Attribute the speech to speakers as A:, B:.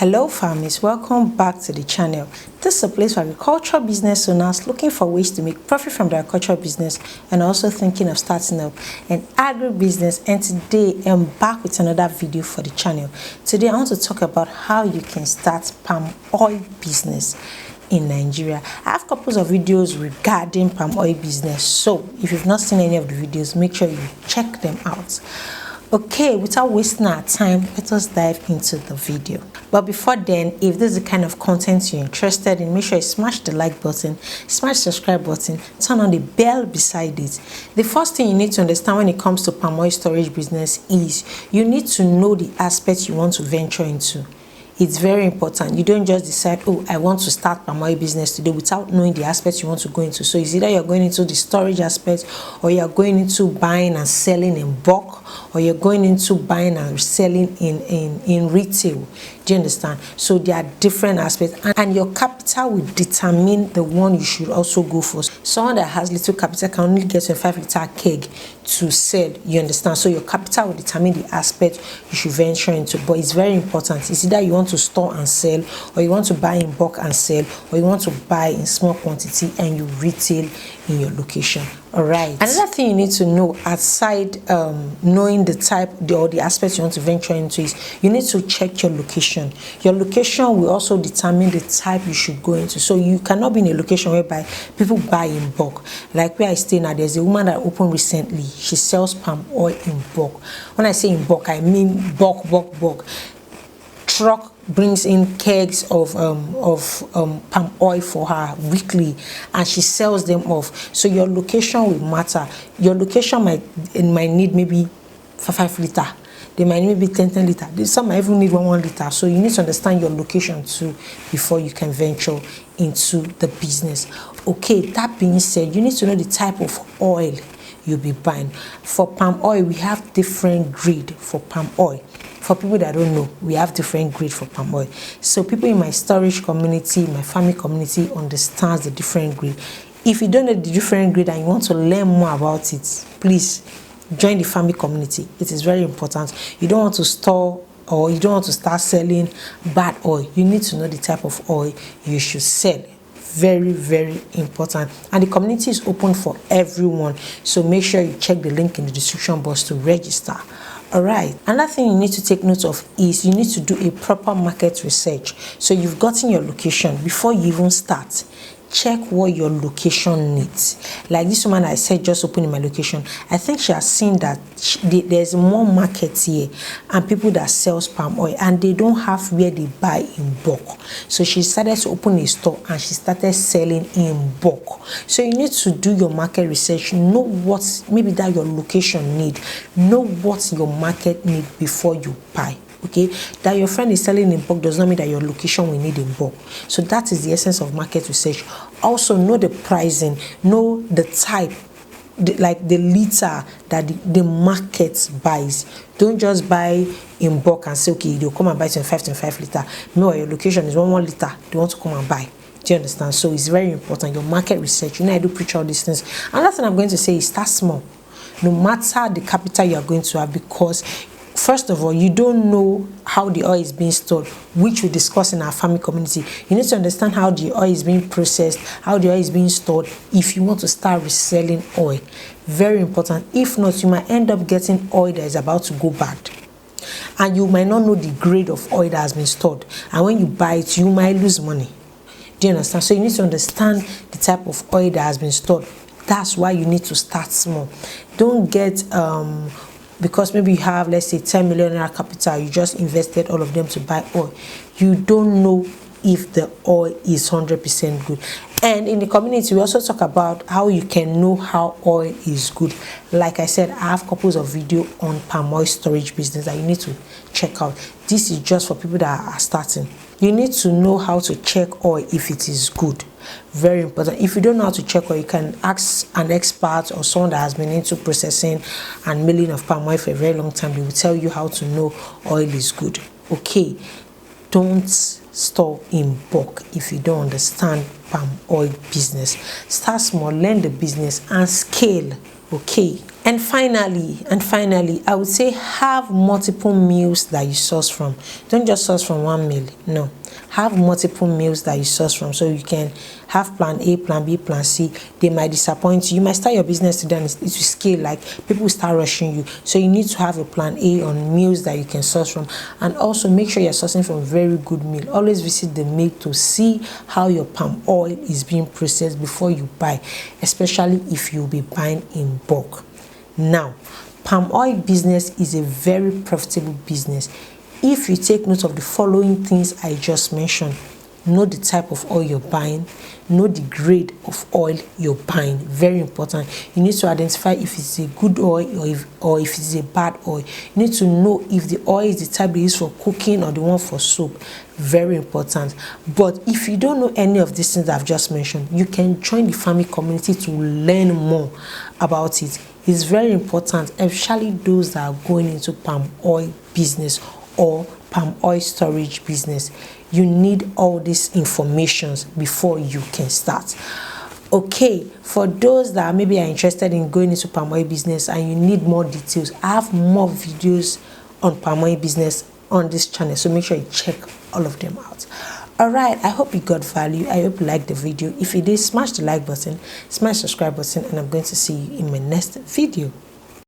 A: Hello farmers, welcome back to the channel. This is a place for agricultural business owners looking for ways to make profit from their agricultural business and also thinking of starting up an agribusiness. And today I'm back with another video for the channel. Today I want to talk about how you can start palm oil business in Nigeria. I have couples of videos regarding palm oil business, so if you've not seen any of the videos, make sure you check them out. Okay, without wasting our time, let us dive into the video. But before then, if this is the kind of content you're interested in, make sure you smash the like button, smash the subscribe button, turn on the bell beside it. The first thing you need to understand when it comes to palm oil storage business is you need to know the aspects you want to venture into. It's very important. You don't just decide, oh, I want to start palm oil business today without knowing the aspects you want to go into. So it's either you're going into the storage aspect, or you're going into buying and selling in bulk, or you're going into buying and selling in retail. Do you understand? So there are different aspects, and your capital will determine the one you should also go for. Someone that has little capital can only get a 5-liter keg to sell. You understand? So your capital will determine the aspect you should venture into. But it's very important. It's either you want to store and sell, or you want to buy in bulk and sell, or you want to buy in small quantity and you retail in your location. All right. Another thing you need to know, aside knowing the type or the aspects you want to venture into, is you need to check your location. Your location will also determine the type you should go into. So you cannot be in a location whereby people buy in bulk. Like where I stay now, there's a woman that opened recently. She sells palm oil in bulk. When I say in bulk, I mean bulk. Truck brings in kegs of palm oil for her weekly, and she sells them off. So your location will matter. Your location might need maybe 5 liter. They might need maybe 10 liter. Some might even need 1 liter. So you need to understand your location too before you can venture into the business. Okay, that being said, you need to know the type of oil you'll be buying. For palm oil, we have different grade for palm oil. For people that don't know, we have different grade for palm oil. So people in my storage community, my family community, understands the different grade. If you don't know the different grade and you want to learn more about it, please join the family community. It is very important. You don't want to store, or you don't want to start selling bad oil. You need to know the type of oil you should sell. Very, very important. And the community is open for everyone, so make sure you check the link in the description box to register. All right. Another thing you need to take note of is you need to do a proper market research. So you've gotten your location. Before you even start, check what your location needs. Like this woman I said just opened in my location, I think she has seen that there's more markets here and people that sells palm oil, and they don't have where they buy in bulk. So she decided to open a store and she started selling in bulk. So you need to do your market research, know what maybe that your location need, know what your market need before you buy. Okay, that your friend is selling in bulk does not mean that your location will need in bulk. So that is the essence of market research. Also know the pricing, know the type, like the liter that the market buys. Don't just buy in bulk and say, okay, they'll come and buy 25 liter. No, your location is 1 liter. They want to come and buy. Do you understand? So it's very important, your market research. You know, I do preach all these things. Another thing I'm going to say is start small. No matter the capital you are going to have, because first of all, you don't know how the oil is being stored, which we discuss in our family community. You need to understand how the oil is being processed, how the oil is being stored, if you want to start reselling oil. Very important. If not, you might end up getting oil that is about to go bad, and you might not know the grade of oil that has been stored, and when you buy it, you might lose money. Do you understand? So you need to understand the type of oil that has been stored. That's why you need to start small. Don't get because maybe you have, let's say, 10 million capital, you just invested all of them to buy oil. You don't know if the oil is 100% good. And in the community, we also talk about how you can know how oil is good. Like I said, I have couples of video on palm oil storage business that you need to check out. This is just for people that are starting. You need to know how to check oil if it is good. Very important. If you don't know how to check oil, you can ask an expert or someone that has been into processing and milling of palm oil for a very long time. They will tell you how to know oil is good. Okay, don't store in bulk if you don't understand palm oil business. Start small, learn the business and scale. Okay, And finally, I would say have multiple meals that you source from. Don't just source from one meal. No, have multiple meals that you source from, so you can have plan A, plan B, plan C. They might disappoint you. You might start your business today and it will scale, like people start rushing you. So you need to have a plan A on meals that you can source from, and also make sure you're sourcing from very good meal. Always visit the mill to see how your palm oil is being processed before you buy, especially if you'll be buying in bulk. Now, palm oil business is a very profitable business if you take note of the following things I just mentioned. Know the type of oil you're buying, know the grade of oil you're buying. Very important. You need to identify if it's a good oil or if it's a bad oil. You need to know if the oil is the type they use for cooking or the one for soap. Very important. But if you don't know any of these things I've just mentioned, you can join the farming community to learn more about it. It's very important, especially those that are going into palm oil business or palm oil storage business. You need all these informations before you can start. Okay, for those that maybe are interested in going into palm oil business and you need more details, I have more videos on palm oil business on this channel, so make sure you check all of them out. Alright, I hope you got value. I hope you liked the video. If you did, smash the like button, smash the subscribe button, and I'm going to see you in my next video.